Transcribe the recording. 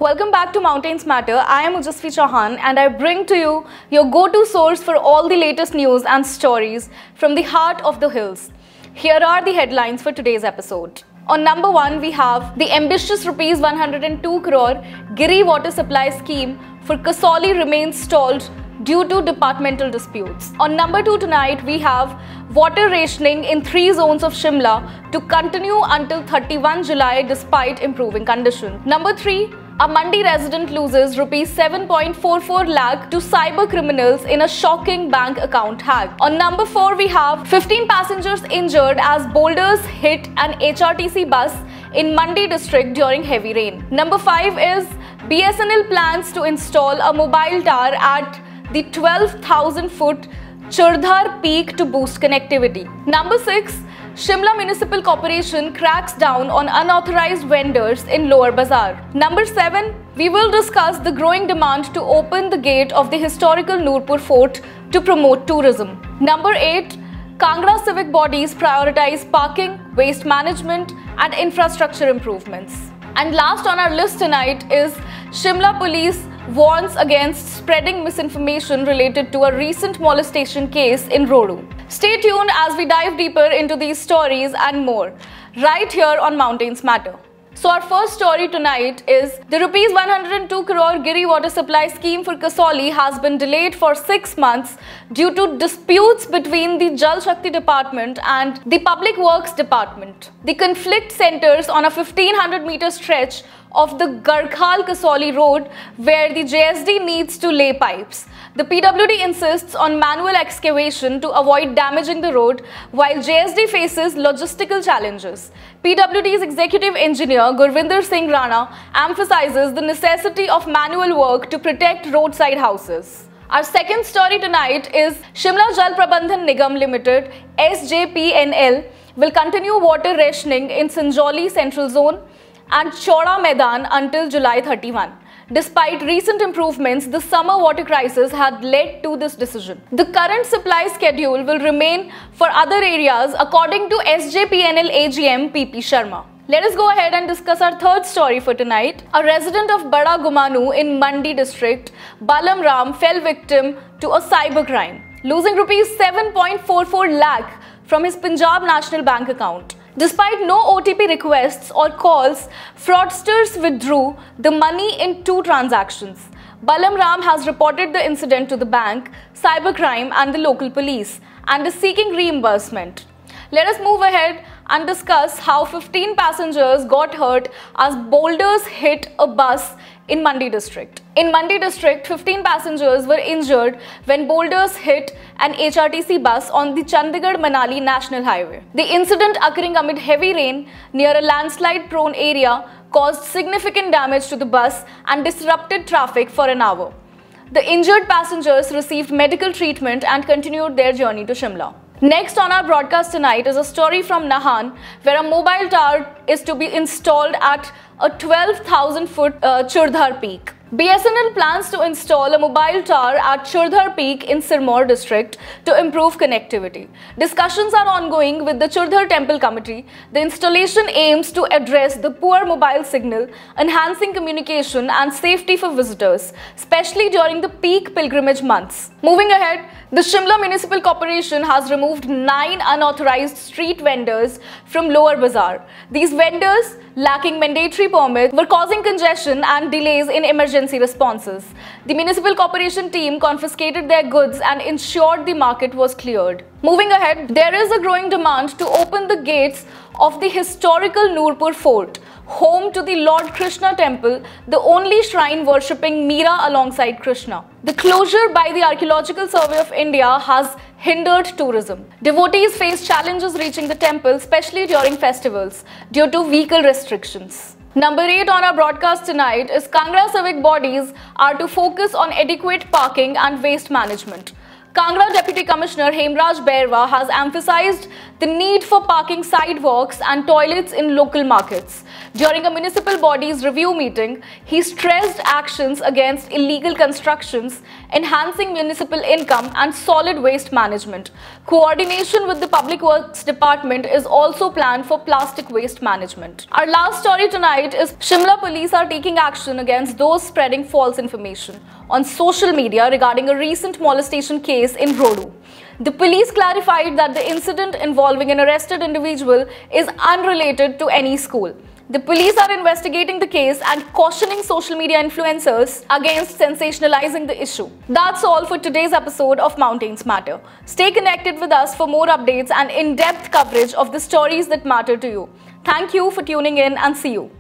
Welcome back to Mountains Matter. I am Ujasvi Chauhan and I bring to you your go-to source for all the latest news and stories from the heart of the hills. Here are the headlines for today's episode. On number 1, we have the ambitious Rs 102 crore Giri water supply scheme for Kasauli remains stalled due to departmental disputes. On number 2 tonight, we have water rationing in 3 zones of Shimla to continue until 31 July despite improving conditions. Number 3, a Mandi resident loses Rs 7.44 lakh to cyber criminals in a shocking bank account hack. On number 4, we have 15 passengers injured as boulders hit an HRTC bus in Mandi district during heavy rain. Number 5 is BSNL plans to install a mobile tower at the 12,000-foot Churdhar peak to boost connectivity. Number 6, Shimla Municipal Corporation cracks down on unauthorized vendors in Lower Bazaar. Number 7, we will discuss the growing demand to open the gate of the historical Nurpur Fort to promote tourism. Number 8, Kangra civic bodies prioritize parking, waste management and infrastructure improvements. And last on our list tonight is Shimla Police warns against spreading misinformation related to a recent molestation case in Rodu. Stay tuned as we dive deeper into these stories and more, right here on Mountains Matter. So our first story tonight is the Rs 102 crore Giri water supply scheme for Kasauli has been delayed for 6 months due to disputes between the Jal Shakti Department and the Public Works Department. The conflict centers on a 1500-meter stretch of the Garkhal Kasauli road where the JSD needs to lay pipes. The PWD insists on manual excavation to avoid damaging the road, while JSD faces logistical challenges. PWD's executive engineer Gurvinder Singh Rana emphasizes the necessity of manual work to protect roadside houses. Our second story tonight is Shimla Jal Prabandhan Nigam Limited (SJPNL) will continue water rationing in Sanjoli Central Zone and Chauda Maidan until July 31. Despite recent improvements, the summer water crisis had led to this decision. The current supply schedule will remain for other areas according to SJPNL AGM PP Sharma. Let us go ahead and discuss our third story for tonight. A resident of Bada Gumanu in Mandi district, Balam Ram, fell victim to a cybercrime, losing Rs 7.44 lakh from his Punjab National Bank account. Despite no OTP requests or calls, fraudsters withdrew the money in 2 transactions. Balam Ram has reported the incident to the bank, cybercrime and the local police and is seeking reimbursement. Let us move ahead and discuss how 15 passengers got hurt as boulders hit a bus in Mandi district. In Mandi district, 15 passengers were injured when boulders hit an HRTC bus on the Chandigarh-Manali National Highway. The incident, occurring amid heavy rain near a landslide-prone area, caused significant damage to the bus and disrupted traffic for an hour. The injured passengers received medical treatment and continued their journey to Shimla. Next on our broadcast tonight is a story from Nahan, where a mobile tower is to be installed at a 12,000-foot Churdhar peak. BSNL plans to install a mobile tower at Churdhar Peak in Sirmaur district to improve connectivity. Discussions are ongoing with the Churdhar Temple Committee. The installation aims to address the poor mobile signal, enhancing communication and safety for visitors, especially during the peak pilgrimage months. Moving ahead, the Shimla Municipal Corporation has removed 9 unauthorized street vendors from Lower Bazaar. These vendors, lacking mandatory permits, were causing congestion and delays in emergency responses. The municipal corporation team confiscated their goods and ensured the market was cleared. Moving ahead, there is a growing demand to open the gates of the historical Nurpur Fort, home to the Lord Krishna temple, the only shrine worshipping Meera alongside Krishna. The closure by the Archaeological Survey of India has hindered tourism. Devotees face challenges reaching the temple, especially during festivals, due to vehicle restrictions. Number 8 on our broadcast tonight is Kangra civic bodies are to focus on adequate parking and waste management. Kangra Deputy Commissioner Hemraj Bairwa has emphasized the need for parking sidewalks and toilets in local markets. During a municipal body's review meeting, he stressed actions against illegal constructions, enhancing municipal income and solid waste management. Coordination with the Public Works Department is also planned for plastic waste management. Our last story tonight is Shimla police are taking action against those spreading false information on social media regarding a recent molestation case in Rodu. The police clarified that the incident involving an arrested individual is unrelated to any school. The police are investigating the case and cautioning social media influencers against sensationalizing the issue. That's all for today's episode of Mountains Matter. Stay connected with us for more updates and in-depth coverage of the stories that matter to you. Thank you for tuning in and see you.